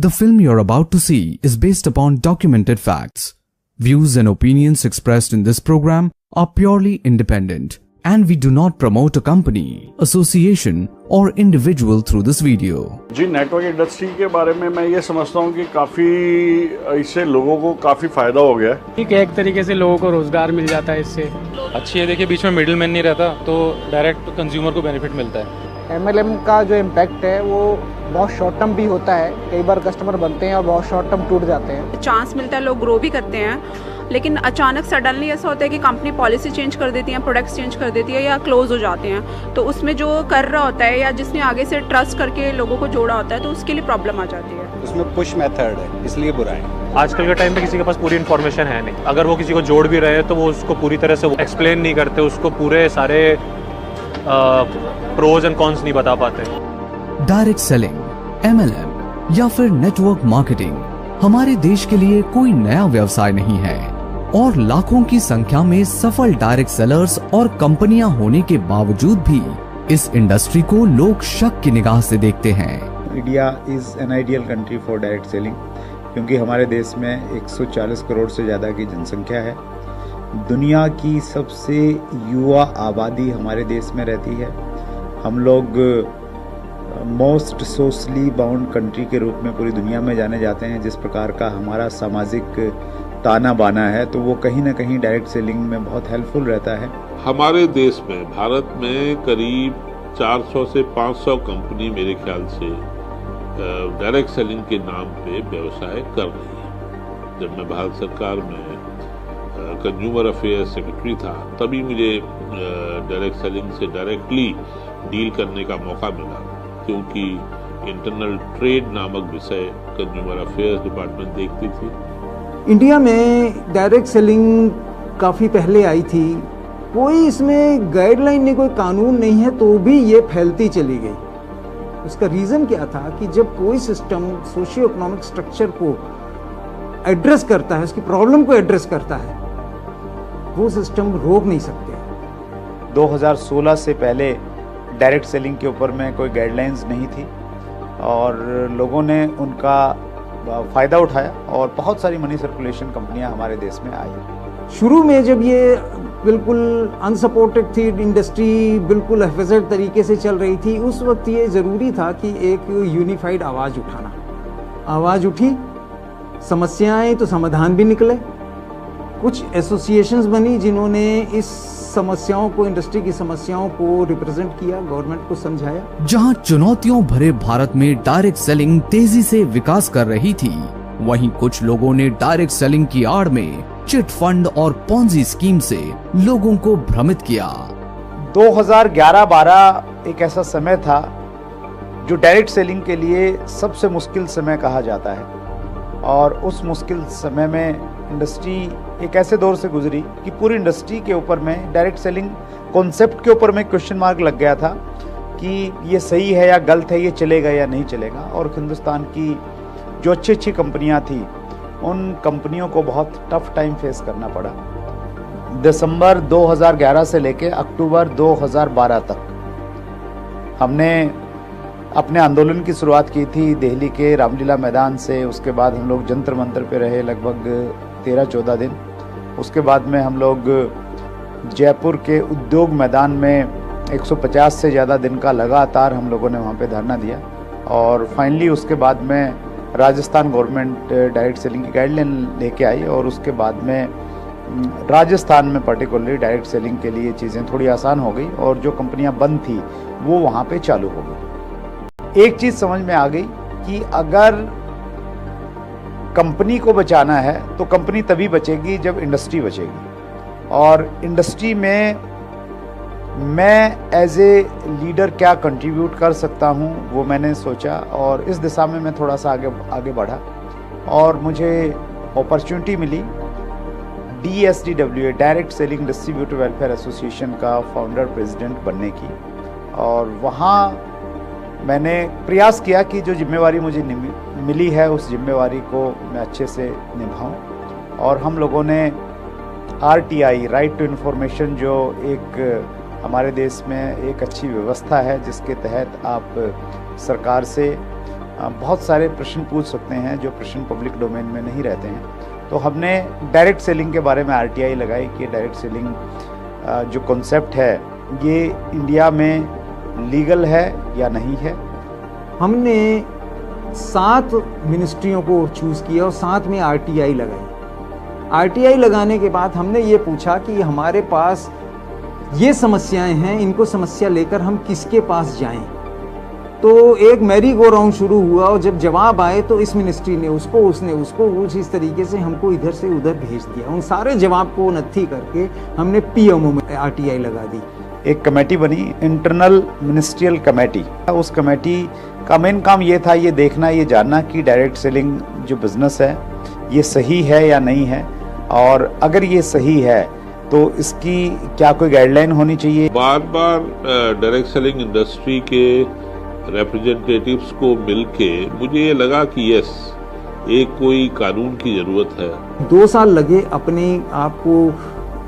The film you're about to see is based upon documented facts. Views and opinions expressed in this program are purely independent, and we do not promote a company, association or individual through this video. जी, network industry के बारे में मैं ये समझता हूँ कि काफ़ी इससे लोगों को काफ़ी फ़ायदा हो गया है। ठीक है, एक तरीके से लोगों को रोज़गार मिल जाता है इससे। अच्छी है, देखिए बीच में मिडिल मैन नहीं रहता तो डायरेक्ट कंज्यूमर को बेनिफिट मिलता है। MLM का जो इम्पैक्ट है वो बहुत शॉर्ट टर्म भी होता है, कई बार कस्टमर बनते हैं और बहुत शॉर्ट टर्म टूट जाते हैं। चांस मिलता है, लोग ग्रो भी करते हैं, लेकिन अचानक सडनली ऐसा होता है कि कंपनी पॉलिसी चेंज कर देती है, प्रोडक्ट्स चेंज कर देती है या क्लोज हो जाते हैं। तो उसमें जो कर रहा होता है या जिसने आगे से ट्रस्ट करके लोगों को जोड़ा होता है तो उसके लिए प्रॉब्लम आ जाती है। उसमें पुश मेथड है, इसलिए बुरा है। आजकल के टाइम पे किसी के पास पूरी इन्फॉर्मेशन है नहीं, अगर वो किसी को जोड़ भी रहे तो वो उसको पूरी तरह से एक्सप्लेन नहीं करते, उसको पूरे सारे प्रोज एंड कॉन्स नहीं बता पाते। डायरेक्ट सेलिंग, MLM या फिर नेटवर्क मार्केटिंग हमारे देश के लिए कोई नया व्यवसाय नहीं है और लाखों की संख्या में सफल डायरेक्ट सेलर्स और कंपनियां होने के बावजूद भी इस इंडस्ट्री को लोग शक की निगाह से देखते हैं। India is an ideal country for direct selling, क्योंकि हमारे देश में 140 करोड़ से ज़्यादा की जनसंख्या है। दुनिया की सबसे युवा आबादी हमारे देश में रहती है। हम लोग मोस्ट सोशली बाउंड कंट्री के रूप में पूरी दुनिया में जाने जाते हैं। जिस प्रकार का हमारा सामाजिक ताना बाना है तो वो कहीं ना कहीं डायरेक्ट सेलिंग में बहुत हेल्पफुल रहता है। हमारे देश में, भारत में करीब 400 से 500 कंपनी मेरे ख्याल से डायरेक्ट सेलिंग के नाम पे व्यवसाय कर रही है। जब मैं भारत सरकार में कंज्यूमर अफेयर्स सेक्रेटरी था तभी मुझे डायरेक्ट सेलिंग से डायरेक्टली डील करने का मौका मिला, क्योंकि इंटरनल ट्रेड नामक विषय कंज्यूमर अफेयर्स डिपार्टमेंट देखती थी। इंडिया में डायरेक्ट सेलिंग काफ़ी पहले आई थी, कोई इसमें गाइडलाइन नहीं, कोई कानून नहीं है, तो भी ये फैलती चली गई। उसका रीज़न क्या था कि जब कोई सिस्टम सोशियो इकोनॉमिक स्ट्रक्चर को एड्रेस करता है, उसकी प्रॉब्लम को एड्रेस करता है, वो सिस्टम रोक नहीं सकते। 2016 से पहले डायरेक्ट सेलिंग के ऊपर में कोई गाइडलाइंस नहीं थी और लोगों ने उनका फ़ायदा उठाया और बहुत सारी मनी सर्कुलेशन कंपनियां हमारे देश में आई। शुरू में जब ये बिल्कुल अनसपोर्टेड थी इंडस्ट्री, बिल्कुल हेफेज़त तरीके से चल रही थी, उस वक्त ये ज़रूरी था कि एक यूनिफाइड आवाज़ उठाना। आवाज़ उठी, समस्याएं आई तो समाधान भी निकले। कुछ एसोसिएशंस बनी जिन्होंने इस समस्याओं को, इंडस्ट्री की समस्याओं को रिप्रेजेंट किया, गवर्नमेंट को समझाया। जहां चुनौतियों भरे भारत में डायरेक्ट सेलिंग तेजी से विकास कर रही थी, वहीं कुछ लोगों ने डायरेक्ट सेलिंग की आड़ में चिट फंड और पॉन्जी स्कीम से लोगों को भ्रमित किया। 2011-12 एक ऐसा समय था जो डायरेक्ट सेलिंग के लिए सबसे मुश्किल समय कहा जाता है और उस मुश्किल समय में इंडस्ट्री एक ऐसे दौर से गुजरी कि पूरी इंडस्ट्री के ऊपर में डायरेक्ट सेलिंग कॉन्सेप्ट के ऊपर में क्वेश्चन मार्क लग गया था कि ये सही है या गलत है, ये चलेगा या नहीं चलेगा। और हिंदुस्तान की जो अच्छी अच्छी कंपनियां थी, उन कंपनियों को बहुत टफ टाइम फेस करना पड़ा। दिसंबर 2011 से लेके अक्टूबर 2012 तक हमने अपने आंदोलन की शुरुआत की थी दिल्ली के रामलीला मैदान से। उसके बाद हम लोग जंतर मंतर पे रहे लगभग 13-14 दिन। उसके बाद में हम लोग जयपुर के उद्योग मैदान में 150 से ज़्यादा दिन का लगातार हम लोगों ने वहाँ पे धरना दिया और फाइनली उसके बाद में राजस्थान गवर्नमेंट डायरेक्ट सेलिंग की गाइडलाइन लेके आई और उसके बाद में राजस्थान में पर्टिकुलरली डायरेक्ट सेलिंग के लिए चीज़ें थोड़ी आसान हो गई और जो कंपनियां बंद थी वो वहाँ पे चालू हो गई। एक चीज़ समझ में आ गई कि अगर कंपनी को बचाना है तो कंपनी तभी बचेगी जब इंडस्ट्री बचेगी, और इंडस्ट्री में मैं एज ए लीडर क्या कंट्रीब्यूट कर सकता हूं वो मैंने सोचा और इस दिशा में मैं थोड़ा सा आगे बढ़ा और मुझे अपॉर्चुनिटी मिली DSDWA direct selling distributor welfare association का फाउंडर प्रेसिडेंट बनने की। और वहाँ मैंने प्रयास किया कि जो जिम्मेवारी मुझे मिली है उस जिम्मेवारी को मैं अच्छे से निभाऊं। और हम लोगों ने RTI राइट टू इन्फॉर्मेशन, जो एक हमारे देश में एक अच्छी व्यवस्था है जिसके तहत आप सरकार से बहुत सारे प्रश्न पूछ सकते हैं जो प्रश्न पब्लिक डोमेन में नहीं रहते हैं। तो हमने डायरेक्ट सेलिंग के बारे में RTI लगाई कि डायरेक्ट सेलिंग जो कॉन्सेप्ट है ये इंडिया में लीगल है या नहीं है। हमने 7 मिनिस्ट्रियों को चूज़ किया और 7 में RTI लगाई। RTI लगाने के बाद हमने ये पूछा कि हमारे पास ये समस्याएं हैं, इनको समस्या लेकर हम किसके पास जाएं। तो एक मैरी गो राउंड शुरू हुआ और जब जवाब आए तो इस मिनिस्ट्री ने उसको, उसने उसको, कुछ इस तरीके से हमको इधर से उधर भेज दिया। उन सारे जवाब को नत्थी करके हमने PMO में RTI लगा दी। एक कमेटी बनी, इंटरनल मिनिस्ट्रियल कमेटी। उस कमेटी का मेन काम ये था, ये देखना, ये जानना कि डायरेक्ट सेलिंग जो बिजनेस है ये सही है या नहीं है, और अगर ये सही है तो इसकी क्या कोई गाइडलाइन होनी चाहिए। बार बार डायरेक्ट सेलिंग इंडस्ट्री के रिप्रेजेंटेटिव्स को मिलके मुझे ये लगा कि यस, एक कोई कानून की जरूरत है। 2 साल लगे अपने आप को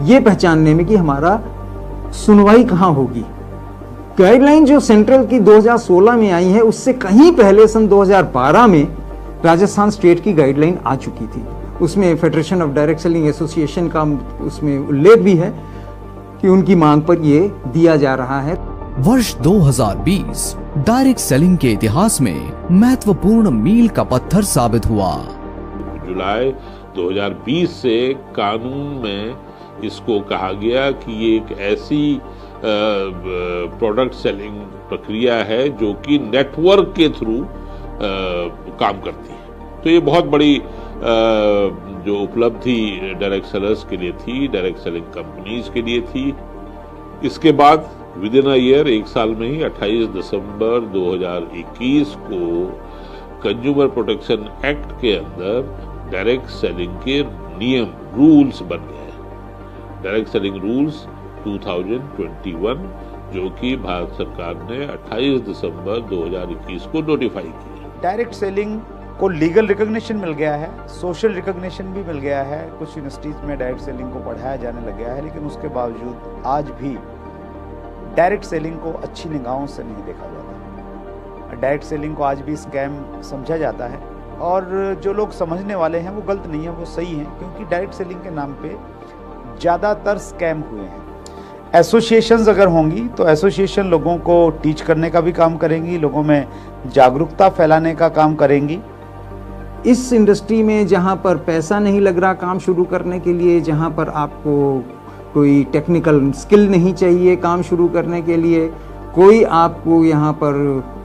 ये पहचानने में कि हमारा सुनवाई कहाँ होगी। गाइडलाइन जो सेंट्रल की 2016 में आई है, उससे कहीं पहले सन 2012 में राजस्थान स्टेट की गाइडलाइन आ चुकी थी। उसमें federation of direct selling association का उसमें उल्लेख भी है कि उनकी मांग पर ये दिया जा रहा है। वर्ष 2020 डायरेक्ट सेलिंग के इतिहास में महत्वपूर्ण मील का पत्थर साबित हुआ। जुलाई 2020 से कानून में इसको कहा गया कि ये एक ऐसी प्रोडक्ट सेलिंग प्रक्रिया है जो कि नेटवर्क के थ्रू काम करती है। तो ये बहुत बड़ी जो उपलब्धि डायरेक्ट सेलर्स के लिए थी, डायरेक्ट सेलिंग कंपनीज के लिए थी। इसके बाद विद इन अ ईयर, 1 साल में ही 28 दिसंबर 2021 को कंज्यूमर प्रोटेक्शन एक्ट के अंदर डायरेक्ट सेलिंग के नियम, रूल्स बन गए। डायरेक्ट सेलिंग रूल्स 2021 जो कि भारत सरकार ने 28 दिसंबर 2021 को नोटिफाई की। डायरेक्ट सेलिंग को लीगल रिकॉग्निशन मिल गया है, सोशल रिकॉग्निशन भी मिल गया है। कुछ यूनिवर्सिटीज में डायरेक्ट सेलिंग को पढ़ाया जाने लग गया है, लेकिन उसके बावजूद आज भी डायरेक्ट सेलिंग को अच्छी निगाहों से नहीं देखा जाता। डायरेक्ट सेलिंग को आज भी स्कैम समझा जाता है, और जो लोग समझने वाले हैं वो गलत नहीं है, वो सही हैं, क्योंकि डायरेक्ट सेलिंग के नाम पे ज़्यादातर स्कैम हुए हैं। एसोसिएशंस अगर होंगी तो एसोसिएशन लोगों को टीच करने का भी काम करेंगी, लोगों में जागरूकता फैलाने का काम करेंगी। इस इंडस्ट्री में जहाँ पर पैसा नहीं लग रहा काम शुरू करने के लिए, जहाँ पर आपको कोई टेक्निकल स्किल नहीं चाहिए काम शुरू करने के लिए, कोई आपको यहाँ पर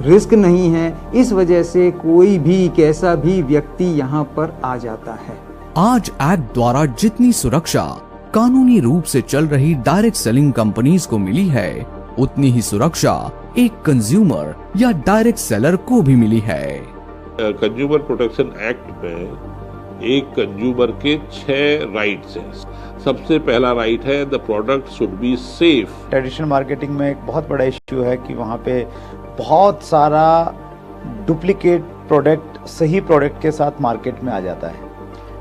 रिस्क नहीं है, इस वजह से कोई भी कैसा भी व्यक्ति यहाँ पर आ जाता है। आज एक्ट द्वारा जितनी सुरक्षा कानूनी रूप से चल रही डायरेक्ट सेलिंग कंपनीज को मिली है, उतनी ही सुरक्षा एक कंज्यूमर या डायरेक्ट सेलर को भी मिली है। कंज्यूमर प्रोटेक्शन एक्ट में एक कंज्यूमर के 6 राइट्स हैं। सबसे पहला राइट है the product should be safe. Traditional marketing में एक बहुत बड़ा इश्यू है कि वहाँ पे बहुत सारा डुप्लीकेट प्रोडक्ट सही प्रोडक्ट के साथ मार्केट में आ जाता है।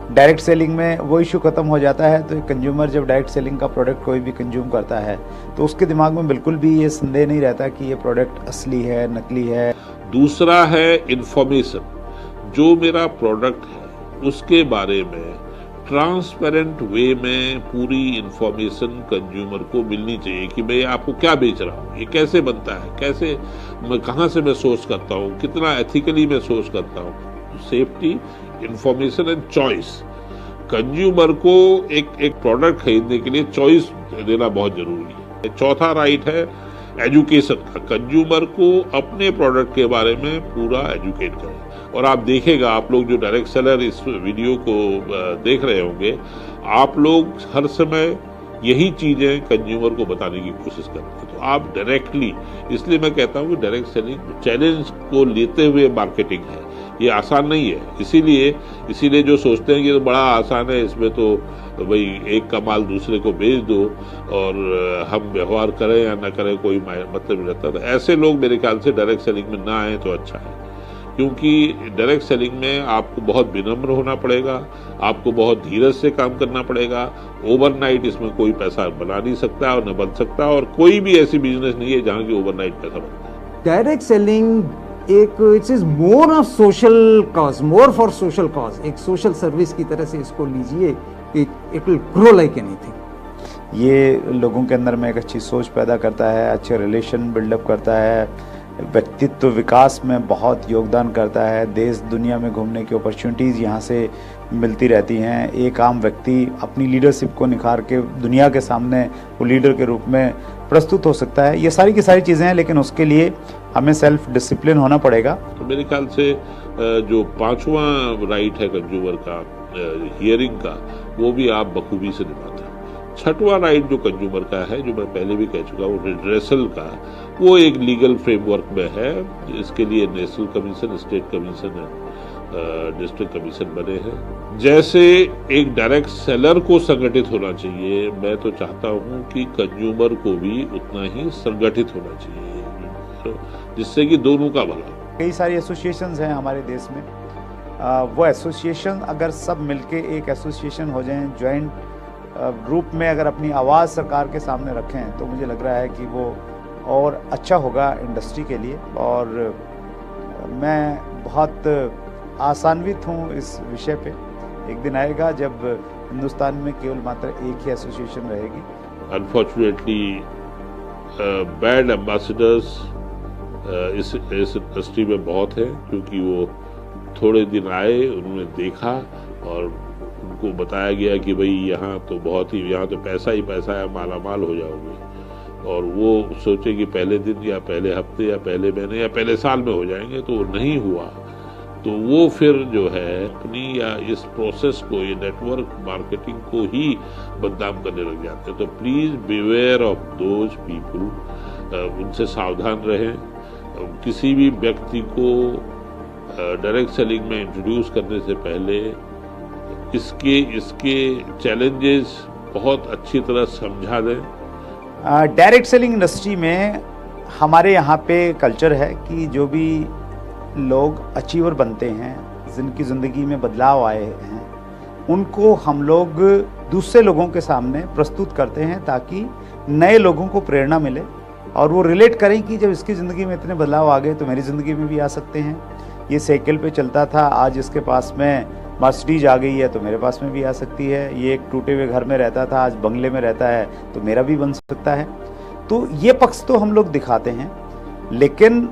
डायरेक्ट सेलिंग में वो इशू खत्म हो जाता है। तो कंज्यूमर जब डायरेक्ट सेलिंग का प्रोडक्ट कोई भी कंज्यूम करता है तो उसके दिमाग में बिल्कुल भी ये संदेह नहीं रहता कि ये प्रोडक्ट असली है, नकली है। दूसरा है इंफॉर्मेशन, जो मेरा प्रोडक्ट है उसके बारे में ट्रांसपेरेंट वे में पूरी इंफॉर्मेशन कंज्यूमर को मिलनी चाहिए कि मैं आपको क्या बेच रहा हूँ, ये कैसे बनता है, कैसे मैं कहाँ से मैं सोर्स करता हूँ, कितना एथिकली मैं सोर्स करता हूँ। Safety, information and choice. Consumer को एक प्रोडक्ट खरीदने के लिए चॉइस देना बहुत जरूरी है। चौथा राइट है एजुकेशन का। कंज्यूमर को अपने प्रोडक्ट के बारे में पूरा एजुकेट करें। और आप देखेगा, आप लोग जो डायरेक्ट सेलर इस वीडियो को देख रहे होंगे, आप लोग हर समय यही चीजें कंज्यूमर को बताने की कोशिश करते हैं। तो आप डायरेक्टली, इसलिए मैं कहता हूँ कि डायरेक्ट सेलिंग चैलेंज को लेते हुए मार्केटिंग है, ये आसान नहीं है। इसीलिए जो सोचते हैं कि तो बड़ा आसान है, इसमें तो भाई एक का माल दूसरे को बेच दो और हम व्यवहार करें या ना करें कोई मतलब नहीं रहता। तो ऐसे लोग मेरे ख्याल से डायरेक्ट सेलिंग में ना आए तो अच्छा है, क्योंकि डायरेक्ट सेलिंग में आपको बहुत विनम्र होना पड़ेगा, आपको बहुत धीरज से काम करना पड़ेगा। ओवरनाइट इसमें कोई पैसा बना नहीं सकता और न बन सकता, और कोई भी ऐसी बिजनेस नहीं है जहाँ की ओवरनाइट पैसा बनता है। डायरेक्ट सेलिंग एक it's is more of social cause, more for social cause, एक सोशल सर्विस की तरह से इसको लीजिए कि it will grow like anything. ये लोगों के अंदर में एक अच्छी सोच पैदा करता है, अच्छे रिलेशन बिल्डअप करता है, व्यक्तित्व विकास में बहुत योगदान करता है, देश दुनिया में घूमने की अपॉर्चुनिटीज़ यहाँ से मिलती रहती हैं। एक आम व्यक्ति अपनी लीडरशिप को निखार के दुनिया के सामने वो लीडर के रूप में प्रस्तुत हो सकता है। ये सारी की सारी चीज़ें हैं, लेकिन उसके लिए हमें सेल्फ डिसिप्लिन होना पड़ेगा। तो मेरे ख्याल से जो 5वां राइट है कंज्यूमर का, हियरिंग का, वो भी आप बखूबी से निभाते हैं। 6वां राइट जो कंज्यूमर का है, जो मैं पहले भी कह चुका हूँ, रिड्रेसल का, वो एक लीगल फ्रेमवर्क में है। इसके लिए नेशनल कमीशन, स्टेट कमीशन है, डिस्ट्रिक्ट कमीशन बने हैं। जैसे एक डायरेक्ट सेलर को संगठित होना चाहिए, मैं तो चाहता हूँ कि कंज्यूमर को भी उतना ही संगठित होना चाहिए, जिससे कि दोनों का भला। कई सारी एसोसिएशंस हैं हमारे देश में, वो एसोसिएशन अगर सब मिलके एक एसोसिएशन हो जाएं, ज्वाइंट ग्रुप में अगर अपनी आवाज़ सरकार के सामने रखें, तो मुझे लग रहा है कि वो और अच्छा होगा इंडस्ट्री के लिए। और मैं बहुत आशान्वित हूँ इस विषय पे। एक दिन आएगा जब हिंदुस्तान में केवल मात्र एक ही एसोसिएशन रहेगी। अनफॉर्चुनेटली बैड एम्बेसडर्स इस इंडस्ट्री में बहुत है, क्योंकि वो थोड़े दिन आए, उन्होंने देखा और उनको बताया गया कि भाई यहाँ तो बहुत ही, यहाँ तो पैसा ही पैसा है, मालामाल हो जाओगे, और वो सोचे कि पहले दिन या पहले हफ्ते या पहले महीने या पहले साल में हो जाएंगे, तो नहीं हुआ। तो वो फिर जो है अपनी या इस प्रोसेस को, ये नेटवर्क मार्केटिंग को ही बदनाम करने लग जाते हैं। तो please beware of those people, उनसे सावधान रहें। किसी भी व्यक्ति को डायरेक्ट सेलिंग में इंट्रोड्यूस करने से पहले इसके चैलेंजेस बहुत अच्छी तरह समझा दें। डायरेक्ट सेलिंग इंडस्ट्री में हमारे यहाँ पे कल्चर है कि जो भी लोग अचीवर बनते हैं, जिनकी ज़िंदगी में बदलाव आए हैं, उनको हम लोग दूसरे लोगों के सामने प्रस्तुत करते हैं, ताकि नए लोगों को प्रेरणा मिले और वो रिलेट करें कि जब इसकी ज़िंदगी में इतने बदलाव आ गए तो मेरी ज़िंदगी में भी आ सकते हैं। ये साइकिल पे चलता था, आज इसके पास में मर्सिडीज आ गई है तो मेरे पास में भी आ सकती है। ये एक टूटे हुए घर में रहता था, आज बंगले में रहता है, तो मेरा भी बन सकता है। तो ये पक्ष तो हम लोग दिखाते हैं, लेकिन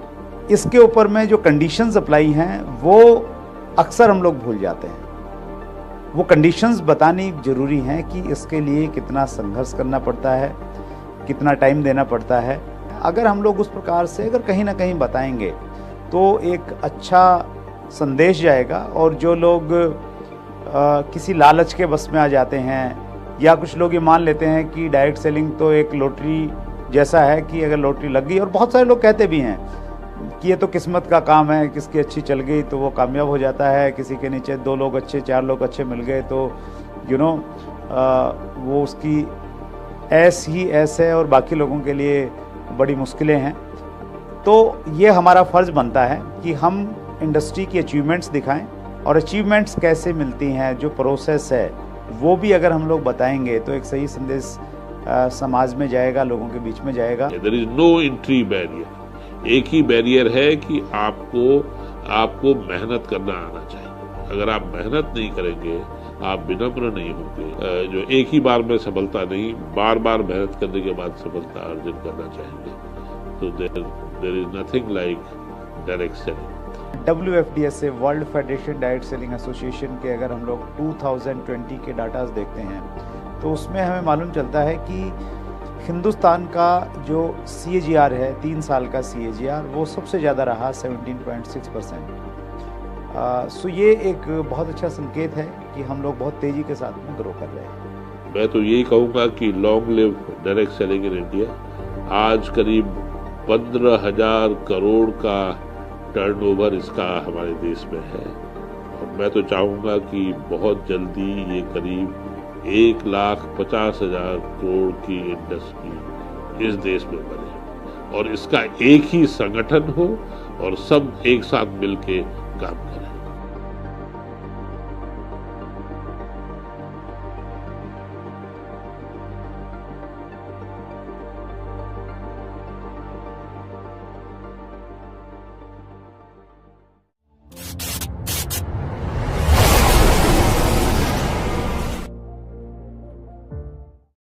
इसके ऊपर में जो कंडीशंस अप्लाई हैं वो अक्सर हम लोग भूल जाते हैं। वो कंडीशंस बतानी ज़रूरी हैं कि इसके लिए कितना संघर्ष करना पड़ता है, कितना टाइम देना पड़ता है। अगर हम लोग उस प्रकार से अगर कहीं ना कहीं बताएंगे तो एक अच्छा संदेश जाएगा। और जो लोग किसी लालच के बस में आ जाते हैं, या कुछ लोग ये मान लेते हैं कि डायरेक्ट सेलिंग तो एक लॉटरी जैसा है कि अगर लॉटरी लग गई, और बहुत सारे लोग कहते भी हैं कि ये तो किस्मत का काम है, किसकी अच्छी चल गई तो वो कामयाब हो जाता है, किसी के नीचे 2 लोग अच्छे 4 लोग अच्छे मिल गए तो वो उसकी ऐस ही ऐस है और बाकी लोगों के लिए बड़ी मुश्किलें हैं। तो ये हमारा फ़र्ज़ बनता है कि हम इंडस्ट्री की अचीवमेंट्स दिखाएं, और अचीवमेंट्स कैसे मिलती हैं, जो प्रोसेस है वो भी अगर हम लोग बताएंगे तो एक सही संदेश समाज में जाएगा, लोगों के बीच में जाएगा। There is no entry barrier. एक ही बैरियर है कि आपको मेहनत करना आना चाहिए। अगर आप मेहनत नहीं करेंगे, आप विनम्र नहीं होंगे, जो एक ही बार में सफलता नहीं, बार बार मेहनत करने के बाद सफलता अर्जित करना चाहेंगे, तो there is nothing like direct selling. WFDSA world federation direct selling association के अगर हम लोग 2020 के डाटाज देखते हैं तो उसमें हमें मालूम चलता है कि हिंदुस्तान का जो CAGR है, 3 साल का CAGR, वो सबसे ज़्यादा रहा 17.6%। सो ये एक बहुत अच्छा संकेत है कि हम लोग बहुत तेज़ी के साथ में ग्रो कर रहे हैं। मैं तो यही कहूँगा कि long live direct selling in India. आज करीब 15,000 करोड़ का टर्नओवर इसका हमारे देश में है, और मैं तो चाहूँगा कि बहुत जल्दी ये करीब 1,50,000 करोड़ की इंडस्ट्री इस देश में बने, और इसका एक ही संगठन हो और सब एक साथ मिलके काम करें।